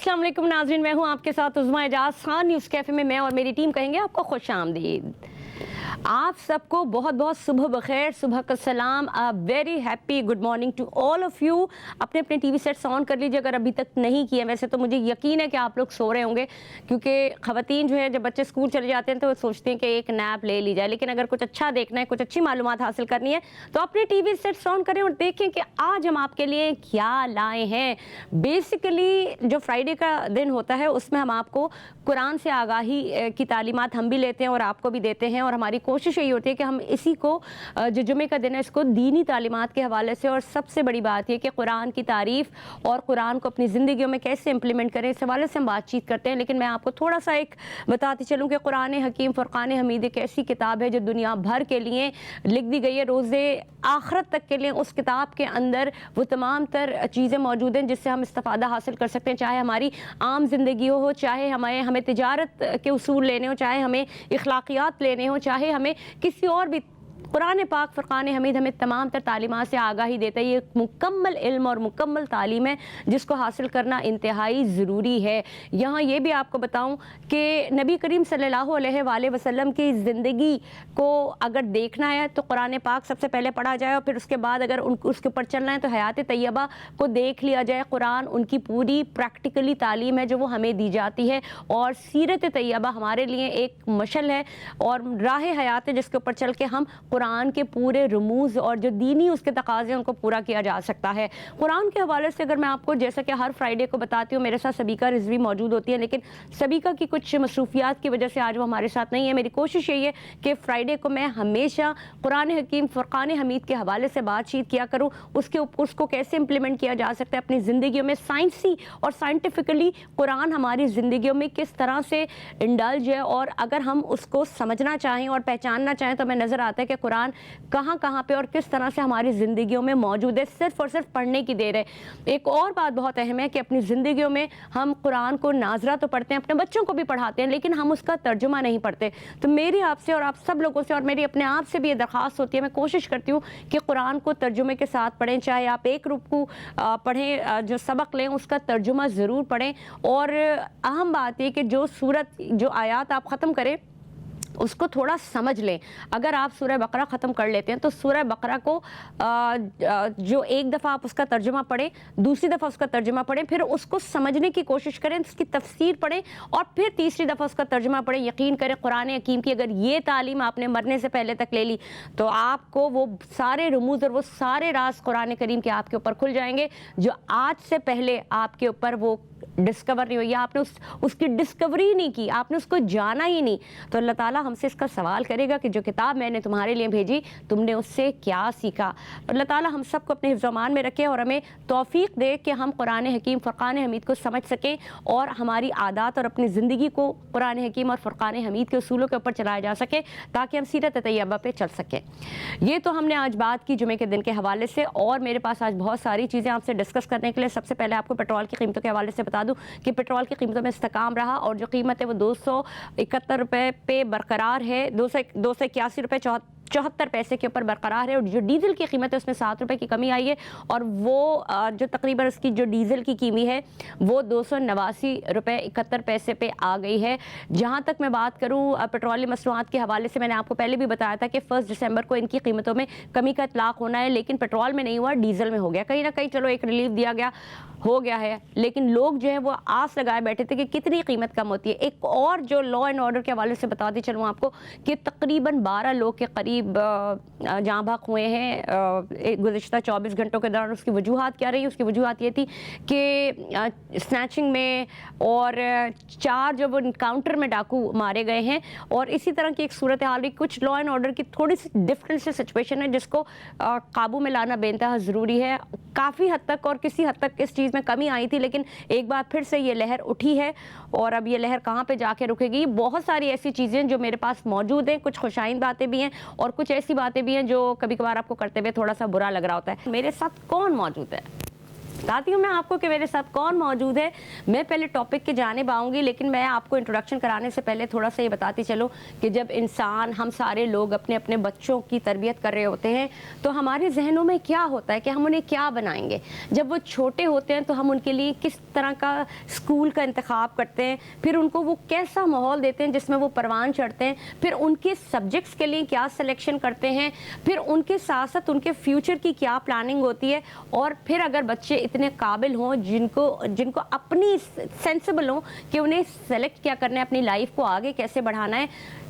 अस्सलाम वालेकुम नाज़रीन, मैं हूं आपके साथ उज़्मा एजाज खान। न्यूज़ कैफ़े में मैं और मेरी टीम कहेंगे आपको खुश आमदीद। आप सबको बहुत बहुत सुबह बखैर, सुबह का सलाम, very happy good morning to all of you. अपने अपने टीवी सेट्स ऑन कर लीजिए अगर अभी तक नहीं किए। वैसे तो मुझे यकीन है कि आप लोग सो रहे होंगे, क्योंकि ख़वातीन जो है जब बच्चे स्कूल चले जाते हैं तो सोचते हैं कि एक नैप ले ली जाए, लेकिन अगर कुछ अच्छा देखना है, कुछ अच्छी मालूमात हासिल करनी है तो अपने टीवी सेट्स ऑन करें और देखें कि आज हम आपके लिए क्या लाए हैं। बेसिकली जो फ्राइडे का दिन होता है उसमें हम आपको कुरान से आगाही की तालीमात हम भी लेते हैं और आपको भी देते हैं, और हमारी कोशिश यही होती है कि हम इसी को जो जुमे का दिन है इसको दीनी तालीमात के हवाले से, और सबसे बड़ी बात यह कि कुरान की तारीफ़ और कुरान को अपनी ज़िंदगियों में कैसे इम्प्लीमेंट करें इस हवाले से हम बातचीत करते हैं। लेकिन मैं आपको थोड़ा सा एक बताती चलूँ कि कुरान हकीम फ़ुरक़ान हमीद एक ऐसी किताब है जो दुनिया भर के लिए लिख दी गई है, रोज़े आखिरत तक के लिए। उस किताब के अंदर वो तमाम तर चीज़ें मौजूद हैं जिससे हम इस्तिफ़ादा हासिल कर सकते हैं, चाहे हमारी आम ज़िंदगी हो, चाहे हमें तिजारत के उसूल लेने हो, चाहे हमें इखलाकियात लेने हो, चाहे हमें किसी और भी। कुरान पाक फ़ुरक़ान हमीद हमें तमाम तर तालीमात से आगाही देता है। ये मुकम्मल इल्म और मुकम्मल तालीम है जिसको हासिल करना इंतहाई ज़रूरी है। यहाँ ये भी आपको बताऊँ कि नबी करीम सल्लल्लाहु अलैहि वसल्लम की ज़िंदगी को अगर देखना है तो कुरान पाक सबसे पहले पढ़ा जाए, और फिर उसके बाद अगर उसके ऊपर चलना है तो हयात तैयबा को देख लिया जाए। कुरान उनकी पूरी प्रैक्टिकली तालीम है जो वो हमें दी जाती है, और सीरत तैयबा हमारे लिए एक मशल है और राह हयात है जिसके ऊपर चल के हम कुरान के पूरे रमूज़ और जो दीनी उसके तकाज़े उनको पूरा किया जा सकता है। कुरान के हवाले से अगर मैं आपको, जैसा कि हर फ्राइडे को बताती हूँ, मेरे साथ सबीका रिजवी मौजूद होती है, लेकिन सबीका की कुछ मसरूफियात की वजह से आज वो हमारे साथ नहीं है। मेरी कोशिश यही है कि फ्राइडे को मैं हमेशा कुरान हकीम फ़ुरक़ान हमीद के हवाले से बातचीत किया करूँ, उसको कैसे इम्प्लीमेंट किया जा सकता है अपनी ज़िंदगियों में, साइंसी और साइंटिफिकली कुरान हमारी ज़िंदगियों में किस तरह से इंडल्ज है, और अगर हम उसको समझना चाहें और पहचानना चाहें तो हमें नज़र आता है कि कुरान कहाँ कहाँ पे और किस तरह से हमारी ज़िंदगियों में मौजूद है। सिर्फ और सिर्फ पढ़ने की देर है। एक और बात बहुत अहम है कि अपनी ज़िंदगियों में हम कुरान को नाजरा तो पढ़ते हैं, अपने बच्चों को भी पढ़ाते हैं, लेकिन हम उसका तर्जुमा नहीं पढ़ते। तो मेरी आपसे और आप सब लोगों से और मेरी अपने आप से भी ये दरख्वास्त होती है, मैं कोशिश करती हूँ कि कुरान को तर्जुमे के साथ पढ़ें, चाहे आप एक रुकू पढ़ें, जो सबक लें उसका तर्जुमा ज़रूर पढ़ें। और अहम बात है कि जो सूरत, जो आयात आप ख़त्म करें उसको थोड़ा समझ लें। अगर आप सूरह बकरा ख़त्म कर लेते हैं तो सूरह बकरा को जो एक दफ़ा आप उसका तर्जुमा पढ़ें, दूसरी दफ़ा उसका तर्जुमा पढ़ें, फिर उसको समझने की कोशिश करें, उसकी तफसीर पढ़ें, और फिर तीसरी दफ़ा उसका तर्जुमा पढ़ें। यकीन करें कुरान हकीम की अगर ये तालीम आपने मरने से पहले तक ले ली तो आपको वो सारे रमूज़ और वो सारे राज कुरान करीम के आपके ऊपर खुल जाएंगे जो आज से पहले आपके ऊपर वो डिस्कवर नहीं हुई, या आपने उसकी डिस्कवरी नहीं की, आपने उसको जाना ही नहीं। तो अल्लाह ताला हमसे इसका सवाल करेगा कि जो किताब मैंने तुम्हारे लिए भेजी तुमने उससे क्या सीखा। अल्लाह ताला हम सबको अपने हिफ्ज़-ओ-अमान में रखे और हमें तौफीक दे कि हम कुरान हकीम फ़ुरक़ान हमीद को समझ सकें और हमारी आदत और अपनी ज़िंदगी को कुरान हकीम और फ़ुरक़ान हमीद के उसूलों के ऊपर चलाया जा सके, ताकि हम सीरत तैयबा पे चल सकें। ये तो हमने आज बात की जुमे के दिन के हवाले से, और मेरे पास आज बहुत सारी चीज़ें आपसे डिस्कस करने के लिए। सबसे पहले आपको पेट्रोल की कीमतों के हवाले से बता दूं कि पेट्रोल की कीमतों में इस्तेकाम रहा, और जो कीमत है वो 271 रुपये पे बरकरार है, 281 रुपये 74 पैसे के ऊपर बरकरार है। और जो डीज़ल की कीमत है उसमें 7 रुपये की कमी आई है, और वो जो तकरीबन उसकी जो डीज़ल की कीमत है वो 289 रुपये 71 पैसे पे आ गई है। जहाँ तक मैं बात करूँ पेट्रोलियम मसनूआत के हवाले से, मैंने आपको पहले भी बताया था कि 1 दिसंबर को इनकी कीमतों में कमी का इतलाक़ होना है, लेकिन पेट्रोल में नहीं हुआ, डीज़ल में हो गया। कहीं ना कहीं चलो एक रिलीफ दिया गया, हो गया है, लेकिन लोग जो है वो आस लगाए बैठे थे कि कितनी कीमत कम होती है। एक और जो लॉ एंड ऑर्डर के हवाले से बताती चलूँ आपको कि तकरीबन 12 लोग के करीब जाँ बहक हुए हैं गुज़िश्ता 24 घंटों के दौरान। उसकी वजूहात क्या रही? उसकी वजूहात ये थी कि स्नैचिंग में, और 4 जो वो इनकाउंटर में डाकू मारे गए हैं, और इसी तरह की एक सूरत हाल। कुछ लॉ एंड ऑर्डर की थोड़ी सी डिफरेंट सी सिचुएशन है जिसको काबू में लाना बेइंतहा ज़रूरी है। काफ़ी हद तक और किसी हद तक इस चीज़ में कमी आई थी, लेकिन एक बार फिर से ये लहर उठी है, और अब ये लहर कहाँ पे जाके रुकेगी। बहुत सारी ऐसी चीज़ें जो मेरे पास मौजूद हैं, कुछ खुशाइन बातें भी हैं और कुछ ऐसी बातें भी हैं जो कभी कभार आपको करते हुए थोड़ा सा बुरा लग रहा होता है। मेरे साथ कौन मौजूद है? بتاتی ہوں میں آپ کو کہ میرے ساتھ کون موجود ہے. میں پہلے ٹاپک کی جانب آؤں گی, لیکن میں آپ کو انٹروڈکشن کرانے سے پہلے تھوڑا سا یہ بتاتی چلوں کہ جب انسان, ہم سارے لوگ اپنے اپنے بچوں کی تربیت کر رہے ہوتے ہیں تو ہمارے ذہنوں میں کیا ہوتا ہے کہ ہم انہیں کیا بنائیں گے. جب وہ چھوٹے ہوتے ہیں تو ہم ان کے لیے کس طرح کا اسکول کا انتخاب کرتے ہیں, پھر ان کو وہ کیسا ماحول دیتے ہیں جس میں وہ پروان چڑھتے ہیں, پھر ان کے سبجیکٹس کے لیے کیا سلیکشن کرتے ہیں, پھر ان کے ساتھ ساتھ ان کے فیوچر کی کیا پلاننگ ہوتی ہے, اور پھر اگر بچے اتنے قابل ہوں جن کو اپنی سینسیبل ہوں کہ انہیں سلیکٹ کیا کرنا ہے, اپنی لائف کو آگے کیسے بڑھانا ہے,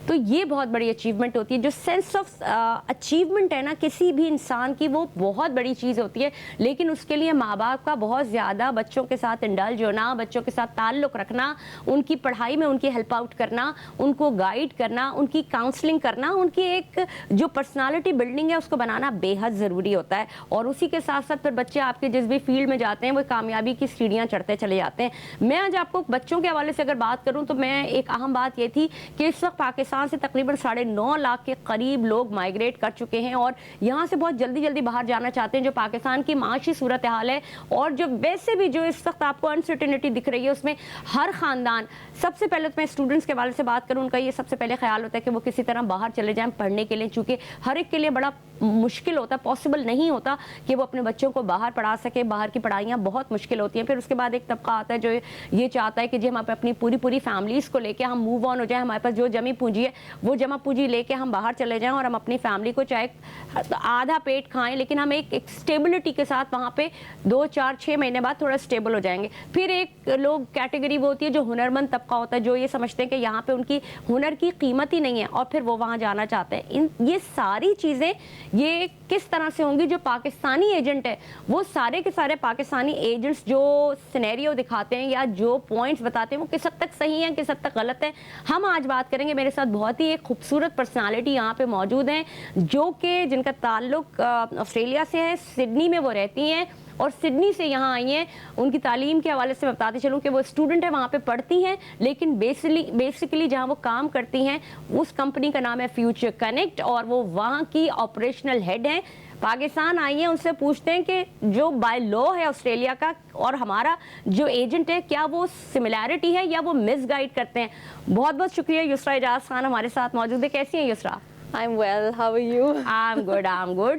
تو یہ بہت بڑی اچیومنٹ ہوتی ہے. جو سینس آف اچیومنٹ ہے نا کسی بھی انسان کی, وہ بہت بڑی چیز ہوتی ہے. لیکن اس کے لیے ماں باپ کا بہت زیادہ بچوں کے ساتھ انڈلج ہونا, بچوں کے ساتھ تعلق رکھنا, ان کی پڑھائی میں ان کی ہیلپ آؤٹ کرنا, ان کو گائیڈ کرنا, ان کی کاؤنسلنگ کرنا, ان کی ایک جو پرسنالٹی بلڈنگ ہے اس کو بنانا بے حد ضروری ہوتا ہے. اور اسی کے ساتھ ساتھ پھر بچے آپ کے جس بھی فیلڈ میں جاتے ہیں وہ کامیابی کی سیڑھیاں چڑھتے چلے جاتے ہیں. میں آج آپ کو بچوں کے حوالے سے اگر بات کروں تو میں ایک اہم بات یہ تھی کہ اس وقت پاکستان سے تقریباً 9.5 لاکھ کے قریب لوگ مائیگریٹ کر چکے ہیں اور یہاں سے بہت جلدی جلدی باہر جانا چاہتے ہیں. جو پاکستان کی معاشی صورتحال ہے اور جو ویسے بھی جو اس وقت آپ کو انسرٹینٹی دکھ رہی ہے, اس میں ہر خاندان, سب سے پہلے تو میں اسٹوڈنٹس کے حوالے سے بات کروں, ان کا یہ سب سے پہلے خیال ہوتا ہے کہ وہ کسی طرح باہر چلے جائیں پڑھنے کے لیے, چونکہ ہر ایک کے لیے بڑا مشکل ہوتا ہے, پاسبل نہیں ہوتا کہ وہ اپنے بچوں کو باہر پڑھا سکے. باہر کی پڑھائیاں بہت مشکل ہوتی ہیں. پھر اس کے بعد ایک طبقہ آتا ہے جو یہ چاہتا ہے کہ جی ہم اپنی پوری فیملیز کو لے کے ہم موو آن ہو جائیں, ہمارے پاس جو جمی پونجی ہے وہ جمع پونجی لے کے ہم باہر چلے جائیں اور ہم اپنی فیملی کو چاہے آدھا پیٹ کھائیں, لیکن ہم ایک اسٹیبلٹی کے ساتھ وہاں پہ 2, 4, 6 مہینے بعد تھوڑا اسٹیبل ہو جائیں گے. پھر ایک لوگ کیٹیگری وہ ہوتی ہے جو ہنرمند طبقہ ہوتا ہے, جو یہ سمجھتے ہیں کہ یہاں پہ ان کی ہنر کی قیمت ہی نہیں ہے اور پھر وہ وہاں جانا چاہتے ہیں. یہ ساری چیزیں یہ کس طرح سے ہوں گی, جو پاکستانی ایجنٹ ہے وہ سارے کے سارے پاکستانی ایجنٹس جو سینیریو دکھاتے ہیں یا جو پوائنٹس بتاتے ہیں وہ کس حد تک صحیح ہیں, کس حد تک غلط ہیں, ہم آج بات کریں گے. میرے ساتھ بہت ہی ایک خوبصورت پرسنالٹی یہاں پہ موجود ہیں جو کہ جن کا تعلق آسٹریلیا سے ہے. سڈنی میں وہ رہتی ہیں اور سڈنی سے یہاں آئی ہیں. ان کی تعلیم کے حوالے سے میں بتاتے چلوں کہ وہ اسٹوڈنٹ ہے, وہاں پہ پڑھتی ہیں, لیکن بیسیکلی جہاں وہ کام کرتی ہیں اس کمپنی کا نام ہے فیوچر کنیکٹ اور وہ وہاں کی آپریشنل ہیڈ ہیں. پاکستان آئی ہیں, ان سے پوچھتے ہیں کہ جو بائی لا ہے آسٹریلیا کا اور ہمارا جو ایجنٹ ہے کیا وہ سملیرٹی ہے یا وہ مس گائیڈ کرتے ہیں. بہت بہت شکریہ یسرا اعجاز خان ہمارے ساتھ موجود ہے. کیسی ہیں یسرا؟ I'm well. How are you? I'm good.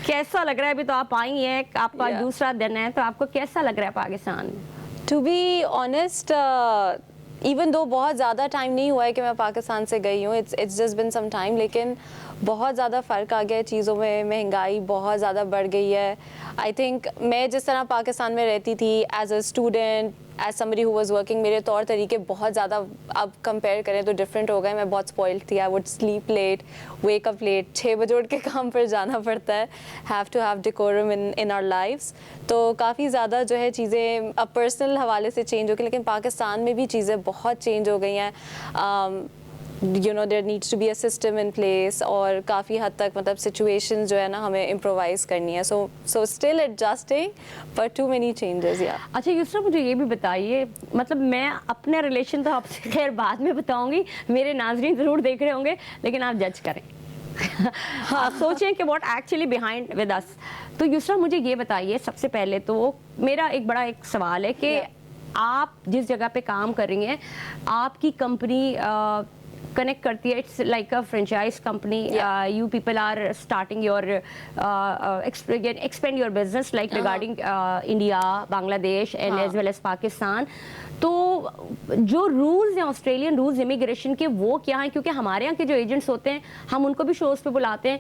کیسا لگ رہا ہے, ابھی تو آپ آئی ہیں, آپ کا دوسرا دن ہے, تو آپ کو کیسا لگ رہا ہے پاکستان میں؟ To be honest, even though بہت زیادہ ٹائم نہیں ہوا ہے کہ میں پاکستان سے گئی ہوں, it's just been some time, لیکن بہت زیادہ فرق آ گیا ہے چیزوں میں. مہنگائی بہت زیادہ بڑھ گئی ہے. آئی تھنک میں جس طرح پاکستان میں رہتی تھی as a student, as somebody who was working, میرے طور طریقے بہت زیادہ اب کمپیئر کریں تو ڈفرینٹ ہو گئے. میں بہت اسپوائلڈ تھی. I would sleep late, wake up late, 6 بجے اٹھ کے کام پر جانا پڑتا ہے. Have to have decorum in our lives. تو کافی زیادہ جو ہے چیزیں اب پرسنل حوالے سے چینج ہو گئی, لیکن پاکستان میں بھی چیزیں بہت چینج ہو گئی ہیں. you know there needs to be a system in place اور کافی حد تک مطلب سچویشن جو ہے نا ہمیں امپرووائز کرنی ہے. so still adjusting but too many changes. yeah. اچھا یسرا مجھے یہ بھی بتائیے, مطلب میں اپنے ریلیشن تو آپ سے خیر بعد میں بتاؤں گی, میرے ناظرین ضرور دیکھ رہے ہوں گے, لیکن آپ جج کریں. آپ سوچیں کہ what actually behind with us. تو یسرا مجھے یہ بتائیے, سب سے پہلے تو میرا ایک بڑا ایک سوال ہے کہ آپ جس جگہ پہ کام کر رہی ہیں, آپ کی کمپنی connect کرتی ہے, it's like a franchise company. You people are starting your expand your business like regarding India, Bangladesh and as well as Pakistan. تو جو رولز ہیں آسٹریلین رولز امیگریشن کے وہ کیا ہیں, کیونکہ ہمارے یہاں کے جو ایجنٹس ہوتے ہیں ہم ان کو بھی شوز پہ بلاتے ہیں,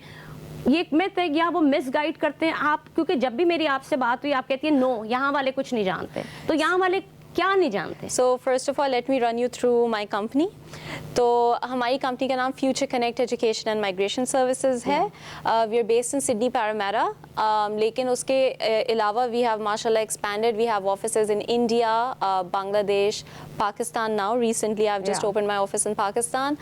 یہ ایک myth ہے یا وہ مس گائیڈ کرتے ہیں آپ, کیونکہ جب بھی میری آپ سے بات ہوئی آپ کہتی ہیں نو یہاں والے کچھ نہیں جانتے, تو یہاں والے کیا نہیں جانتے؟ So first of all let me run you through my company. تو ہماری کمپنی کا نام future connect education and migration services ہے. We are based in Sydney Parramatta, لیکن اس کے علاوہ وی ہیو ماشاء اللہ expanded. We have offices in India, Bangladesh, Pakistan now. Recently I've just opened my office in Pakistan,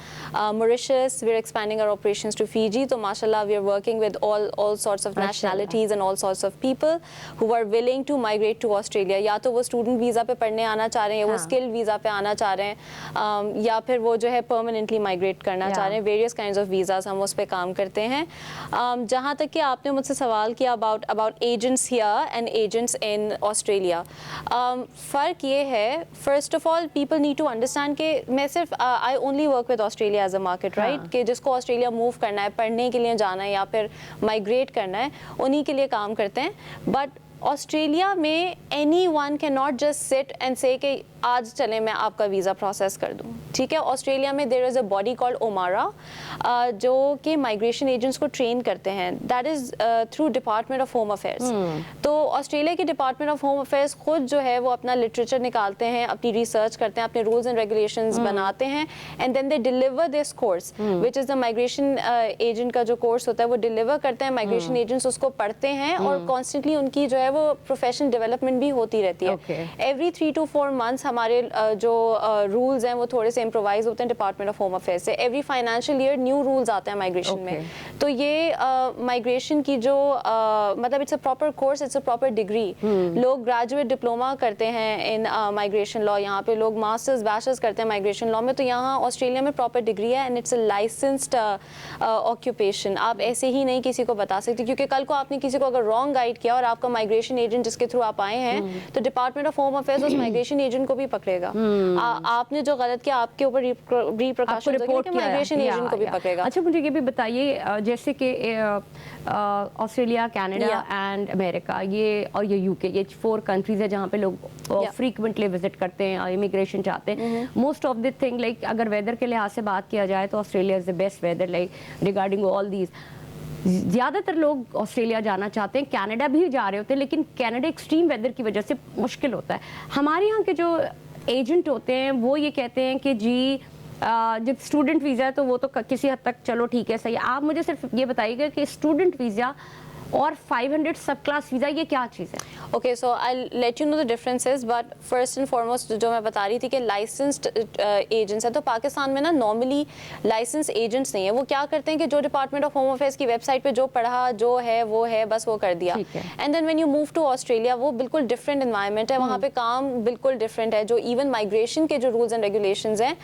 Mauritius. We're expanding our operations to Fiji. So mashallah we are working with all sorts of nationalities and all sorts of people who are willing to migrate to Australia. یا تو وہ student visa پہ پڑھنے آنا چاہ رہے ہیں, وہ skill visa پہ آنا چاہ رہے ہیں, یا پھر پھر وہ جو ہے پرماننٹلی مائگریٹ کرنا چاہ رہے ہیں. ویریس کائنڈز آف ویزاز ہم اس پہ کام کرتے ہیں. جہاں تک کہ آپ نے مجھ سے سوال کیا about agents here and agents in Australia, فرق یہ ہے, first of all people need to understand کہ میں صرف I only work with Australia as a market, right, کہ جس کو آسٹریلیا موو کرنا ہے, پڑھنے کے لیے جانا ہے یا پھر مائگریٹ کرنا ہے, انہی کے لیے کام کرتے ہیں. بٹ آسٹریلیا میں any one can not just سٹ اینڈ سے کہ آج چلیں میں آپ کا ویزا پروسیس کر دوں, ٹھیک ہے. آسٹریلیا میں دیر از اے باڈی کالڈ اومارا جو کہ مائگریشن ایجنٹس کو ٹرین کرتے ہیں. That is through department of home affairs. تو آسٹریلیا کے ڈپارٹمنٹ آف ہوم افیئرس خود جو ہے وہ اپنا لٹریچر نکالتے ہیں, اپنی ریسرچ کرتے ہیں, اپنے رولز اینڈ ریگولیشنز بناتے ہیں, and then they deliver this course which is the migration agent کا جو کورس ہوتا ہے وہ ڈیلیور کرتے ہیں. مائگریشن ایجنٹس اس کو پڑھتے ہیں اور کانسٹنٹلی ان کی جو ہے وہ پروفیشنل ڈیولپمنٹ بھی ہوتی رہتی ہے. ایوری 3 to 4 months ہمارے جو رولز ہیں وہ تھوڑے سے امپرووائز ہوتے ہیں ڈپارٹمنٹ آف ہوم افیئر سے. Every financial year new rules آتے ہیں مائگریشن میں. تو یہ مائگریشن کی جو مطلب it's a proper course, it's a proper degree. لوگ گریجویٹ ڈپلوما کرتے ہیں ان مائگریشن لا, یہاں پہ لوگ ماسٹرز بیچلرز کرتے ہیں مائگریشن لا میں. تو یہاں آسٹریلیا میں پراپر ڈگری ہے and it's a licensed occupation. آپ ایسے ہی نہیں کسی کو بتا سکتے, کیونکہ کل کو آپ نے کسی کو اگر رانگ گائیڈ کیا اور آپ کا مائگریشن ایجنٹ جس کے تھرو آپ آئے ہیں تو ڈپارٹمنٹ آف ہوم افیئرس اس مائگریشن ایجنٹ کو بھی پکڑے گا. آپ نے جو غلط کیا آپ کے اوپر ریپرکاشن مائگریشن ایجنٹ کو بھی پکڑے گا. اچھا مجھے یہ بھی بتائیے, جیسے کہ آسٹریلیا, کینیڈا اینڈ امریکہ, یہ اور یہ یو کے, یہ 4 کنٹریز ہے جہاں پہ لوگ فریکوینٹلی وزٹ کرتے ہیں اور امیگریشن چاہتے ہیں. Most of the thing like اگر ویدر کے لحاظ سے بات کیا جائے تو Australia is the best weather like regarding all these. زیادہ تر لوگ آسٹریلیا جانا چاہتے ہیں, کینیڈا بھی جا رہے ہوتے ہیں, لیکن کینیڈا ایکسٹریم ویدر کی وجہ سے مشکل ہوتا ہے. ہمارے یہاں کے جو ایجنٹ ہوتے ہیں وہ یہ کہتے ہیں کہ جی جب اسٹوڈنٹ ویزا ہے تو وہ تو کسی حد تک چلو ٹھیک ہے صحیح. آپ مجھے صرف یہ بتائیے گا کہ اسٹوڈنٹ ویزا اور 500 سب کلاس ویزا یہ کیا چیز ہے؟ Okay, so I let you know the differences, but first and foremost جو میں بتا رہی تھی کہ لائسنسڈ ایجنٹس ہیں, تو پاکستان میں نا نارملی لائسنس ایجنٹس نہیں ہیں. وہ کیا کرتے ہیں کہ جو ڈپارٹمنٹ آف ہوم افیئرس کی ویب سائٹ پہ جو پڑھا جو ہے وہ ہے, بس وہ کر دیا. And then when you move to Australia, وہ بالکل ڈفرینٹ انوائرمنٹ ہے, وہاں پہ کام بالکل ڈفرینٹ ہے. جو ایون مائگریشن کے جو رولز اینڈ ریگولیشنز ہیں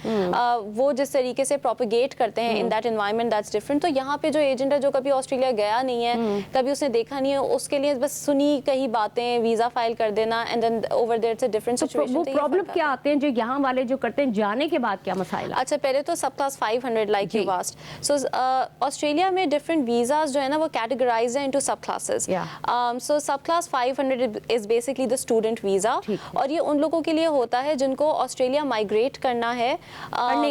وہ جس طریقے سے پروپیگیٹ کرتے ہیں in that environment that's different. تو یہاں پہ جو ایجنٹ ہے جو کبھی آسٹریلیا گیا نہیں ہے, کبھی اس نے دیکھا نہیں ہے, اس کے لیے بس سنی کہیں باتیں, ویزا فائل کر دینا, and then over there it's a different situation. وہ پرابلم کیا آتے ہیں جو یہاں والے جو کرتے ہیں, جانے کے بعد کیا مسائل؟ اچھا, پہلے تو sub class 500 like you asked. So Australia میں ڈفرنٹ ویزاز جو ہے نا وہ کیٹیگرائزڈ ہیں into sub classes. So sub class 500 is basically the student visa, اور یہ ان لوگوں کے لیے ہوتا ہے جن کو آسٹریلیا مائگریٹ کرنا ہے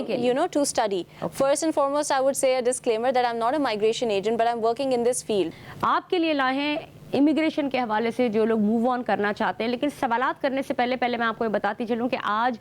you know to study. First and foremost I would say disclaimer that I am not a migration agent but I am working in this field. آپ کے لیے لائے ہیں امیگریشن کے حوالے سے جو لوگ موو آن کرنا چاہتے ہیں. لیکن سوالات کرنے سے پہلے میں آپ کو یہ بتاتی چلوں کہ آج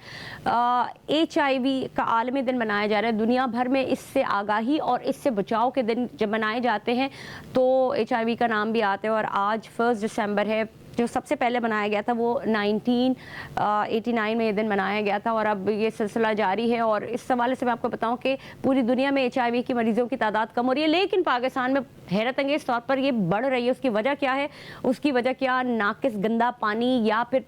HIV کا عالمی دن منایا جا رہا ہے. دنیا بھر میں اس سے آگاہی اور اس سے بچاؤ کے دن جب منائے جاتے ہیں تو HIV کا نام بھی آتا ہے. اور آج 1 دسمبر ہے. جو سب سے پہلے منایا گیا تھا وہ 1989 میں یہ دن منایا گیا تھا, اور اب یہ سلسلہ جاری ہے. اور اس حوالے سے میں آپ کو بتاؤں کہ پوری دنیا میں HIV کی مریضوں کی تعداد کم ہو رہی ہے, لیکن پاکستان میں حیرت انگیز طور پر یہ بڑھ رہی ہے. اس کی وجہ کیا ہے؟ اس کی وجہ کیا ناقص گندا پانی یا پھر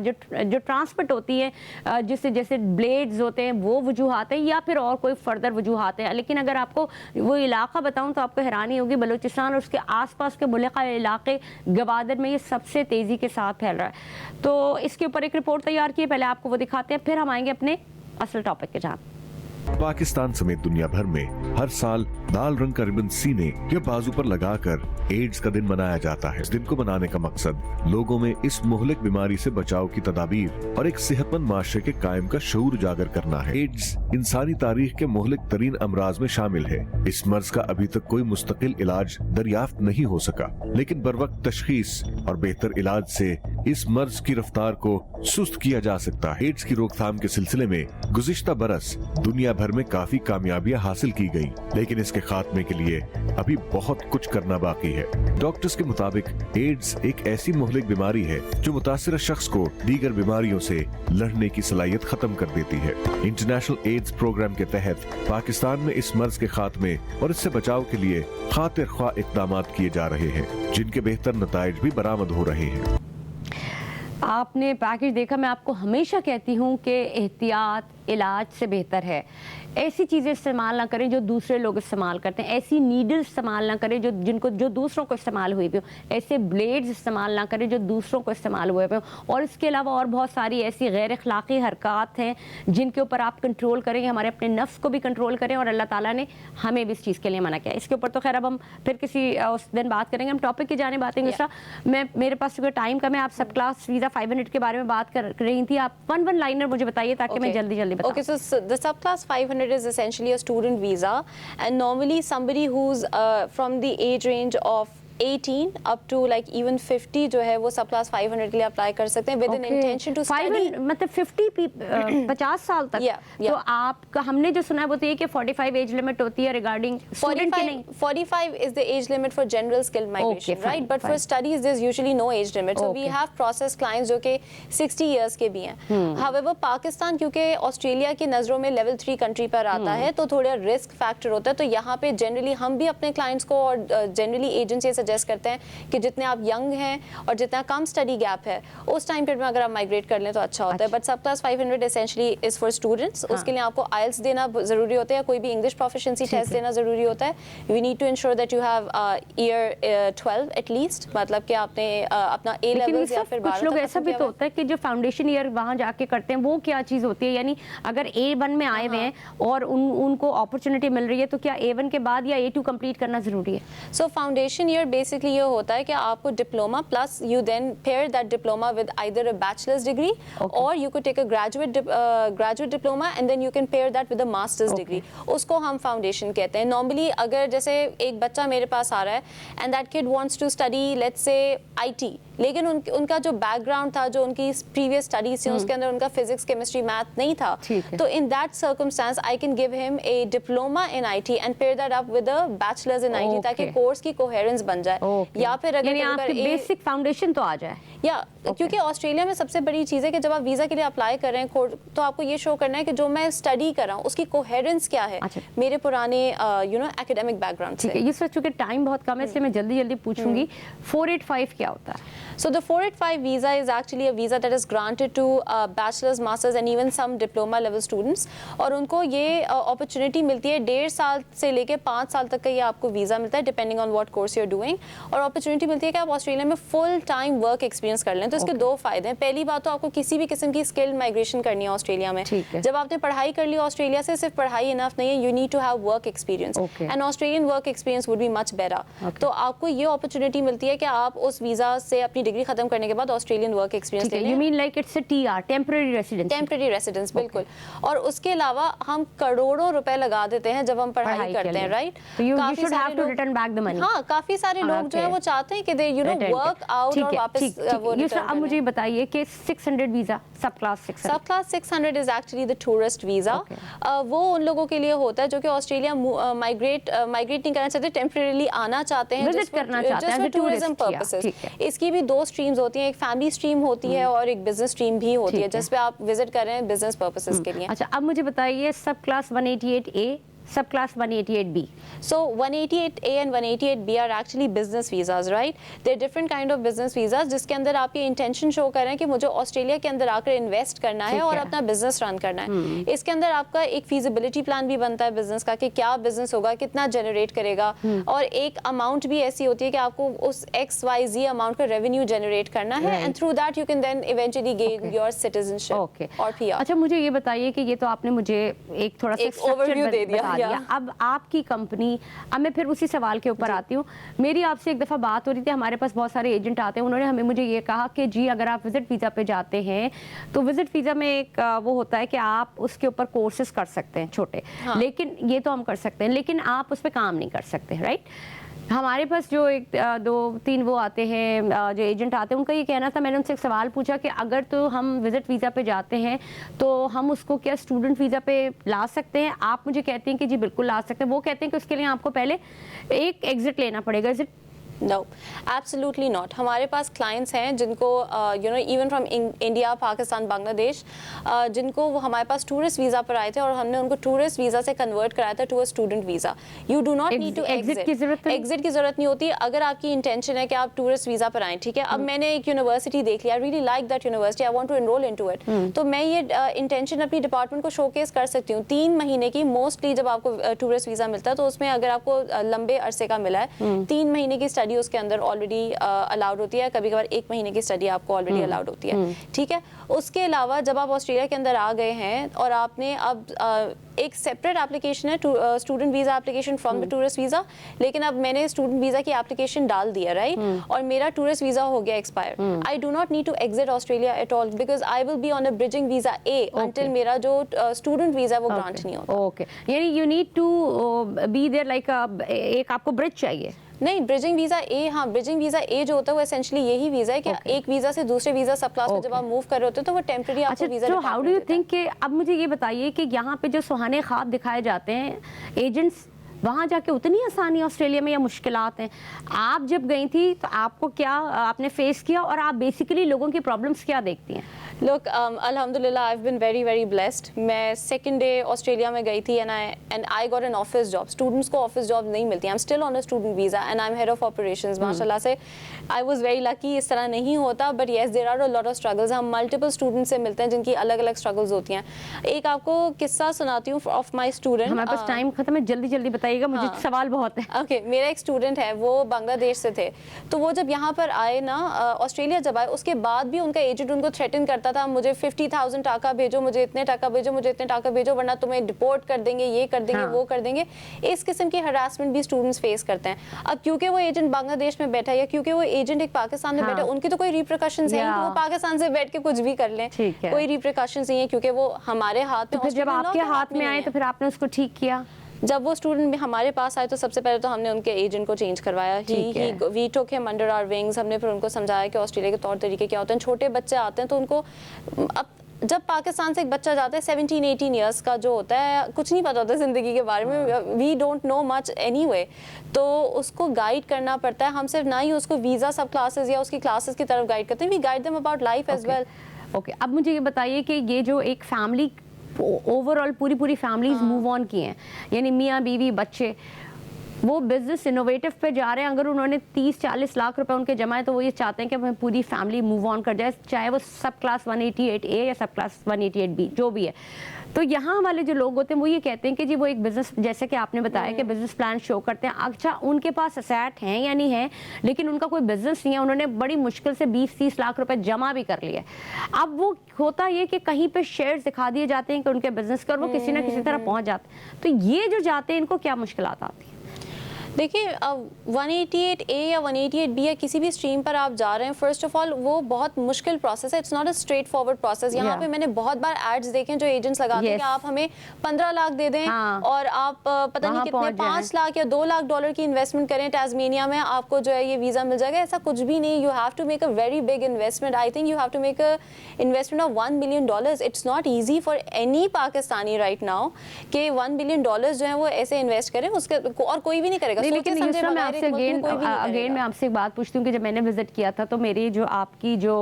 جو ٹرانسمٹ ہوتی ہے جس سے جیسے بلیڈز ہوتے ہیں وہ وجوہات ہیں, یا پھر اور کوئی فردر وجوہات ہیں. لیکن اگر آپ کو وہ علاقہ بتاؤں تو آپ کو حیرانی ہوگی, بلوچستان اور اس کے آس پاس کے ملحقہ علاقے گوادر میں یہ سب سے تیزی کے ساتھ پھیل رہا ہے. تو اس کے اوپر ایک رپورٹ تیار کی ہے, پہلے آپ کو وہ دکھاتے ہیں, پھر ہم آئیں گے اپنے اصل ٹاپک کے جانب. پاکستان سمیت دنیا بھر میں ہر سال لال رنگ کا ربن سینے یا بازو پر لگا کر ایڈز کا دن منایا جاتا ہے. اس دن کو منانے کا مقصد لوگوں میں اس مہلک بیماری سے بچاؤ کی تدابیر اور ایک صحت مند معاشرے کے قائم کا شعور اجاگر کرنا ہے. ایڈز انسانی تاریخ کے مہلک ترین امراض میں شامل ہے. اس مرض کا ابھی تک کوئی مستقل علاج دریافت نہیں ہو سکا, لیکن بروقت تشخیص اور بہتر علاج سے اس مرض کی رفتار کو سست کیا جا سکتا ہے. ایڈز کی روک تھام کے سلسلے میں گزشتہ برس دنیا بھر میں کافی کامیابیاں حاصل کی گئی, لیکن اس کے خاتمے کے لیے ابھی بہت کچھ کرنا باقی ہے. ڈاکٹرز کے مطابق ایڈز ایک ایسی مہلک بیماری ہے جو متاثرہ شخص کو دیگر بیماریوں سے لڑنے کی صلاحیت ختم کر دیتی ہے. انٹرنیشنل ایڈز پروگرام کے تحت پاکستان میں اس مرض کے خاتمے اور اس سے بچاؤ کے لیے خاطر خواہ اقدامات کیے جا رہے ہیں, جن کے بہتر نتائج بھی برآمد ہو رہے ہیں. आपने पैकेज देखा, मैं आपको हमेशा कहती हूँ कि एहतियात इलाज से बेहतर है। ऐसी चीज़ें इस्तेमाल ना करें जो दूसरे लोग इस्तेमाल करते हैं, ऐसी नीडल इस्तेमाल ना करें जो दूसरों को इस्तेमाल हुई भी हो, ऐसे ब्लेड्स इस्तेमाल ना करें जो दूसरों को इस्तेमाल हुए भी हो। और इसके अलावा और बहुत सारी ऐसी गैर अखलाक़ी हरकत हैं जिनके ऊपर आप कंट्रोल करेंगे, हमारे अपने नफ्स को भी कंट्रोल करें, और अल्लाह ताला ने हमें भी इस चीज़ के लिए मना किया। इसके ऊपर तो खैर अब हम फिर किसी उस दिन बात करेंगे, हम टॉपिक की जाने बातें गुस्सा। मेरे पास चूँकि टाइम कम है, आप सब क्लास वीज़ा 500 के बारे में बात कर रही थी, आप वन लाइनर मुझे बताइए ताकि मैं जल्दी बताऊँ। Okay, so the subclass 500 is essentially a student visa, and normally somebody who's from the age range of 18 up to like even 50 जो है वो सब क्लास 500 के लिए अप्लाई कर सकते हैं with an intention to study. मतलब 50 साल तक। तो आपका हमने जो सुना है वो तो ये कि 45 एज लिमिट होती है रिगार्डिंग स्टूडेंट की नहीं। 45 is the age limit for general skilled migration, right? But for studies there's usually no age limit. So we have process clients जो कि 60 years के भी हैं। However पाकिस्तान क्योंकि ऑस्ट्रेलिया की नज़रों में लेवल 3 कंट्री पर आता है तो थोड़ा रिस्क फैक्टर होता है, तो यहाँ पे जनरली हम भी अपने क्लाइंट्स को और जनरली एजेंसी सजेस्ट करते हैं कि जितने आप यंग हैं और जितना कम स्टडी गैप है उस टाइम पीरियड में अगर आप माइग्रेट कर लें तो अच्छा होता है। बट सब class 500 essentially is for students. उसके लिए आपको आइल्स देना ज़रूरी होता है, कोई भी इंग्लिश प्रोफिशिएंसी टेस्ट देना ज़रूरी होता है। We need to ensure that you have year 12 at least, मतलब कि आपने अपना ए लेवल्स या फिर कुछ लोग ऐसा भी तो होता है कि जो फाउंडेशन ईयर वहाँ जाके करते हैं वो क्या चीज़ होती है, यानी अगर A1 में आए हुए हैं और उनको अपॉर्चुनिटी मिल रही है तो क्या A1 के बाद या A2 कंप्लीट करना ज़रूरी है? सो फाउंडेशन ईयर बेसिकली ये होता है कि आपको diploma plus you then pair that diploma with either a bachelor's degree or you could take a graduate diploma and then you can pair that with a master's degree. उसको हम foundation कहते हैं। Normally अगर जैसे एक बच्चा मेरे पास आ रहा है and that kid wants to study let's say IT, लेकिन उनका जो बैकग्राउंड था, जो उनकी प्रीवियस स्टडीज थी उसके अंदर उनका फिजिक्स केमिस्ट्री मैथ नहीं था, तो in that circumstance I can give him a diploma in IT and pair that up with a bachelors in IT ताकि कोर्स की कोहेरेंस बन जाए। या फिर अगर आपके बेसिक फाउंडेशन तो आ जाए। क्योंकि ऑस्ट्रेलिया में सबसे बड़ी चीज़ है कि जब आप वीज़ा के लिए अप्लाई कर रहे हैं तो आपको ये शो करना है कि जो मैं स्टडी कर रहा हूँ उसकी कोहेरेंस क्या है मेरे पुराने एकेडमिक बैकग्राउंड से। ये सर चूंकि टाइम बहुत कम है इसलिए मैं जल्दी पूछूंगी 485 क्या होता है? So the 485 visa is actually a visa that is granted to bachelor's, masters and even some diploma level students, और उनको ये opportunity मिलती है 1.5 साल से लेके 5 साल तक का ये आपको वीज़ा मिलता है depending on what course you're doing, और opportunity मिलती है कि आप ऑस्ट्रेलिया में full time work experience कर लें। तो इसके दो फायदे हैं। पहली बात तो आपको किसी भी किस्म की स्किल्ड माइग्रेशन करनी है ऑस्ट्रेलिया में, जब आपने पढ़ाई कर ली ऑस्ट्रेलिया से सिर्फ पढ़ाई इनफ नहीं है, you need to have work experience and Australian work experience would be much better। तो आपको ये opportunity मिलती है कि आप उस वीज़ा से अपनी डिग्री खत्म करने के बाद ऑस्ट्रेलियन वर्क एक्सपीरियंस ले लें। You mean like it's a TR, temporary residence? Temporary residence, बिल्कुल। और उसके अलावा हम करोड़ों रुपए लगा देते हैं जब हम पढ़ाई करते हैं, right? You should have to return back the money। हाँ, काफी सारे लोग जो है वो चाहते हैं कि they वर्क आउट और वापस वो रिटर्न। अब मुझे बताइए कि 600 वीजा सब class 600 is actually the tourist visa. वो उन लोगों के लिए होता है जो कि ऑस्ट्रेलिया माइग्रेट नहीं करना चाहते, टेम्परेरीली आना चाहते हैं, विजिट करना चाहते हैं टूरिज्म पर्पसेस। इसकी भी 2 स्ट्रीम्स होती हैं, एक फैमिली स्ट्रीम होती है और एक बिजनेस स्ट्रीम भी होती है जिस पे आप विजिट कर रहे हैं बिजनेस पर्पसेस के लिए। अच्छा, अब मुझे बताइए सब क्लास 188A, सब class 188B। So 188A and 188B are actually business visas, right? They're different kind of business visas जिसके अंदर आप ये इंटेंशन शो कर रहे हैं कि मुझे ऑस्ट्रेलिया के अंदर आकर इन्वेस्ट करना है और अपना बिजनेस रन करना है। इसके अंदर आपका एक फीजिबिलिटी प्लान भी बनता है बिजनेस का कि क्या बिजनेस होगा, कितना जनरेट करेगा, और एक अमाउंट भी ऐसी होती है कि आपको उस XYZ अमाउंट का रेवेन्यू जनरेट करना है and through that you can then eventually gain your citizenship और PR। अच्छा, मुझे ये बताइए कि ये तो आपने मुझे एक थोड़ा सा ओवरव्यू दे दिया। अब आपकी कंपनी, अब मैं फिर उसी सवाल के ऊपर आती हूँ। मेरी आपसे एक दफ़ा बात हो रही थी, हमारे पास बहुत सारे एजेंट आते हैं, उन्होंने मुझे ये कहा कि जी अगर आप विजिट वीज़ा पे जाते हैं तो विजिट वीज़ा में एक वो होता है कि आप उसके ऊपर कोर्सेज कर सकते हैं छोटे, लेकिन ये तो हम कर सकते हैं लेकिन आप उस पर काम नहीं कर सकते, राइट? हमारे पास जो 2-3 वो आते हैं जो एजेंट आते हैं, उनका ये कहना था, मैंने उनसे एक सवाल पूछा कि अगर तो हम विजिट वीज़ा पे जाते हैं तो हम उसको क्या स्टूडेंट वीज़ा पे ला सकते हैं? आप मुझे कहते हैं कि जी बिल्कुल ला सकते हैं। वो कहते हैं कि उसके लिए आपको पहले एक एग्ज़िट लेना पड़ेगा। No, absolutely not. हमारे पास clients हैं जिनको even from India, Pakistan, Bangladesh, जिनको वो हमारे पास टूरिस्ट वीज़ा पर आए थे और हमने उनको टूरिस्ट वीज़ा से कन्वर्ट कराया था to a student visa. You do not need to exit की ज़रूरत नहीं? एग्जिट की ज़रूरत नहीं होती अगर आपकी इंटेंशन है कि आप टूरिस्ट वीज़ा पर आएँ. ठीक है, अब मैंने एक यूनिवर्सिटी देख लिया, I really like that university, I want to enrol into it, तो मैं ये इंटेंशन अपनी डिपार्टमेंट को शोकेस कर सकती हूँ. 3 महीने की मोस्टली जब आपको टूरिस्ट वीज़ा मिलता है तो उसमें अगर आपको लंबे अरसे का मिला है 3 महीने की स्टडी उसके अंदर ऑलरेडी अलाउड होती है, कभी कभार 1 महीने की स्टडी आपको ऑलरेडी अलाउड होती है. ठीक है, उसके अलावा जब आप ऑस्ट्रेलिया के अंदर आ गए हैं और आपने अब एक सेपरेट एप्लीकेशन है student visa application from the tourist visa, लेकिन अब मैंने स्टूडेंट वीज़ा की एप्लीकेशन डाल दिया राइट, और मेरा टूरिस्ट वीज़ा हो गया expire. I do not need to exit Australia at all because I will be on a bridging visa A until मेरा जो स्टूडेंट वीज़ा वो ग्रांट नहीं होता. ओके, यानी you need to be there like एक आपको ब्रिज चाहिए. नहीं, ब्रिजिंग वीज़ा ए, हाँ ब्रिजिंग वीज़ा ए जो होता है वो एसेंशियली यही वीज़ा है कि एक वीज़ा से दूसरे वीज़ा सब क्लास में जब आप मूव कर रहे होते हैं तो वो टेम्परेरी आपको वीज़ा. तो हाउ डू यू थिंक कि अब मुझे ये बताइए कि यहाँ पे जो सुहाने ख्वाब दिखाए जाते हैं एजेंट्स, वहाँ जाके उतनी आसानी ऑस्ट्रेलिया में या मुश्किलात हैं? आप जब गई थी तो आपको क्या आपने फेस किया और आप बेसिकली लोगों की प्रॉब्लम्स क्या देखती हैं? Look, alhamdulillah, I've been very, very blessed. मैं second day ऑस्ट्रेलिया में गई थी and I got an office job. Students को office job नहीं मिलती. I'm still on a student visa and I'm head of operations. माशाल्लाह से I was very lucky. इस तरह नहीं होता, but yes, there are a lot of struggles. हम multiple students से मिलते हैं जिनकी अलग-अलग struggles होती हैं. एक आपको किस्सा सुनाती हूँ of my student. हमारे पास टाइम खत्म है, जल्दी जल्दी बताइएगा, मुझे सवाल बहुत है. Okay, मेरा एक स्टूडेंट है, वो बांग्लादेश से थे, तो वो जब यहाँ पर आए ना ऑस्ट्रेलिया जब आए उसके बाद भी उनका एजेंट उनको थ्रेटन करता था, मुझे 50,000 टाका भेजो, मुझे इतने टाका भेजो, मुझे इतने टाका भेजो, वरना तुम्हें डिपोर्ट कर देंगे, ये कर देंगे, वो कर देंगे. इस किस्म की हरासमेंट भी स्टूडेंट्स फेस करते हैं. अब क्योंकि वो एजेंट बांग्लादेश में बैठा है या क्योंकि वो एजेंट एक पाकिस्तान में बैठा है, उनकी तो कोई रिप्रिकॉशंस है नहीं, वो पाकिस्तान से बैठ के कुछ भी कर लें, कोई रिप्रिकॉशंस नहीं है क्योंकि वो हमारे हाथ में. फिर जब आपके हाथ में आए तो फिर आपने उसको ठीक किया? जब वो स्टूडेंट हमारे पास आए तो सबसे पहले तो हमने उनके एजेंट को चेंज करवाया. We took him under our wings. हमने फिर उनको समझाया कि ऑस्ट्रेलिया के तौर तरीके क्या होते हैं. छोटे बच्चे आते हैं तो उनको अब जब पाकिस्तान से एक बच्चा जाता है 17-18 ईयर्स का जो होता है, कुछ नहीं पता होता ज़िंदगी के बारे में, we don't know much anyway, तो उसको गाइड करना पड़ता है. हम सिर्फ ना ही उसको वीज़ा सब क्लासेस या उसकी क्लासेस की तरफ गाइड करते हैं, we guide them about life as well. Okay, अब मुझे ये बताइए कि ये जो एक फैमिली ओवरऑल पूरी फैमिलीज मूव ऑन की हैं, यानी मियाँ बीवी बच्चे, वो बिजनेस इनोवेटिव पे जा रहे हैं. अगर उन्होंने 30-40 लाख रुपए उनके जमाए तो वो ये चाहते हैं कि पूरी फैमिली मूव ऑन कर जाए, चाहे वो सब क्लास 188A या सब क्लास 188B जो भी है. तो यहाँ वाले जो लोग होते हैं वो ये कहते हैं कि जी वो एक बिजनेस, जैसे कि आपने बताया कि बिजनेस प्लान शो करते हैं. अच्छा, उनके पास एसेट हैं या नहीं है, लेकिन उनका कोई बिजनेस नहीं है, उन्होंने बड़ी मुश्किल से 20-30 लाख रुपए जमा भी कर लिया. अब वो होता ये कि कहीं पे शेयर्स दिखा दिए जाते हैं कि उनके बिजनेस के, और वो किसी ना किसी तरह पहुंच जाते हैं. तो ये जो जाते हैं इनको क्या मुश्किलात आती है? देखिए, 188A या 188B या किसी भी स्ट्रीम पर आप जा रहे हैं, फर्स्ट ऑफ ऑल वो बहुत मुश्किल प्रोसेस है. It's not a straight forward process. यहाँ पे मैंने बहुत बार एड्स देखे हैं जो एजेंट्स लगाते हैं कि आप हमें 15 लाख दे दें और आप पता नहीं कितने 5 लाख या 2 लाख डॉलर की इन्वेस्टमेंट करें टास्मेनिया में, आपको जो है ये वीज़ा मिल जाएगा. ऐसा कुछ भी नहीं. You have to make a very big investment. I think you have to make an investment of $1 billion. It's not easy for any Pakistani right now कि $1 billion जो है वो ऐसे इन्वेस्ट करें, उसके और कोई भी नहीं करेगा. लेकिन मैं आपसे अगेन मैं आपसे एक बात पूछती हूँ कि जब मैंने विजिट किया था तो मेरी जो आपकी जो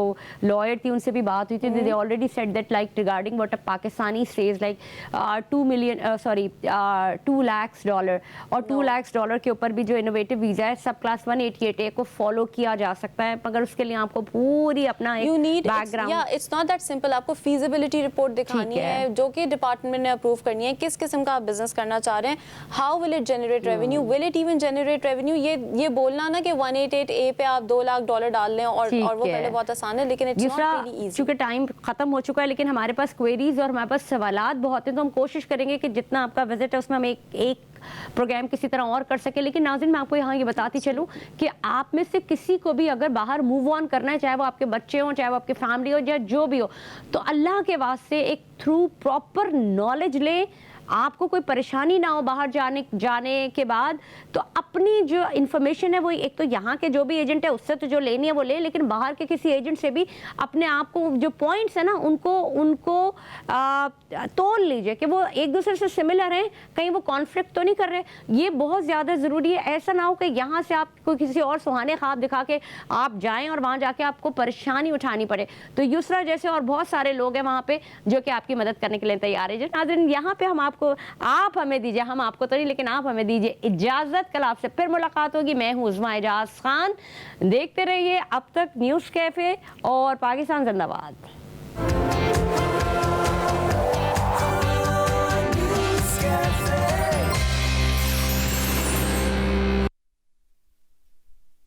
लॉयर थी उनसे भी बात हुई थी. They already said that like regarding what a Pakistani says like $2 lakhs और $2 lakhs के ऊपर भी जो इनोवेटिव वीजा है सब क्लास 188A को फॉलो किया जा सकता है, मगर उसके लिए आपको पूरी अपना एक background. It's not that simple. आपको फीजिबिलिटी रिपोर्ट दिखानी है जो कि डिपार्टमेंट ने अप्रूव करनी है, किस किस्म का आप बिजनेस करना चाह रहे हैं, how will it generate revenue, will it even generate revenue. ये बोलना ना कि 188A पे आप $2 लाख डाल लें और वो पहले बहुत आसान है, लेकिन इट्स नॉट रियली इजी. क्योंकि टाइम खत्म हो चुका है, लेकिन हमारे पास क्वेरीज और हमारे पास सवालात बहुत हैं, तो हम कोशिश करेंगे कि जितना आपका विजिट है उसमें हम एक प्रोग्राम किसी तरह और कर सके. लेकिन नाज़रीन, मैं आपको यहाँ ये बताती चलूँ कि आप में से किसी को भी अगर बाहर मूव ऑन करना है, चाहे वो आपके बच्चे हों, चाहे वो आपकी फैमिली हो, या जो भी हो, तो अल्लाह के वास्ते एक थ्रू प्रॉपर नॉलेज लें, آپ کو کوئی پریشانی نہ ہو باہر جانے کے بعد، تو اپنی جو انفارمیشن ہے وہ ایک تو یہاں کے جو بھی ایجنٹ ہے اس سے تو جو لینی ہے وہ لے، لیکن باہر کے کسی ایجنٹ سے بھی اپنے آپ کو جو پوائنٹس ہیں نا ان کو تول لیجئے کہ وہ ایک دوسرے سے سملر ہیں، کہیں وہ کانفلکٹ تو نہیں کر رہے. یہ بہت زیادہ ضروری ہے. ایسا نہ ہو کہ یہاں سے آپ کو کسی اور سہانے خواب دکھا کے آپ جائیں اور وہاں جا کے آپ کو پریشانی اٹھانی پڑے. تو یسرا جیسے اور بہت سارے لوگ ہیں وہاں پہ جو کہ آپ کی مدد کرنے کے لیے تیار ہے. ناظرین یہاں پہ آپ ہمیں دیجیے، ہم آپ کو تو نہیں لیکن آپ ہمیں دیجیے اجازت. کل آپ سے پھر ملاقات ہوگی. میں ہوں عظمیٰ اعجاز خان. دیکھتے رہیے اب تک نیوز کیفے اور پاکستان زندہ باد.